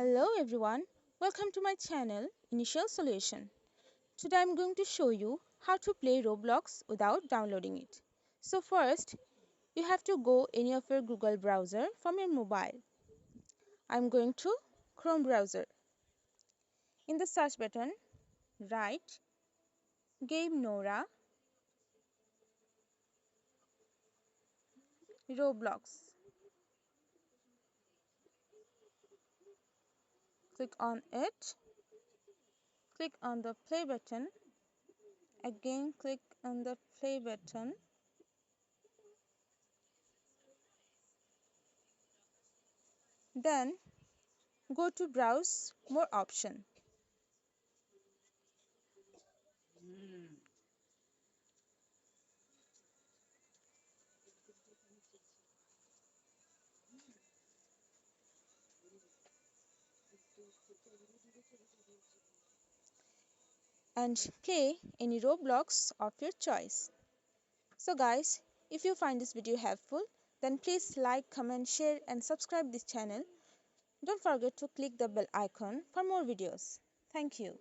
Hello everyone, welcome to my channel Initial Solution. Today I'm going to show you how to play Roblox without downloading it. So first, you have to go any of your Google browser from your mobile. I'm going to Chrome browser. In the search button, write Game Nora Roblox. Click on it. Click on the play button. Again click on the play button. Then go to browse more option. And play any Roblox of your choice. So guys, if you find this video helpful, then please like, comment, share and subscribe this channel. Don't forget to click the bell icon for more videos. Thank you.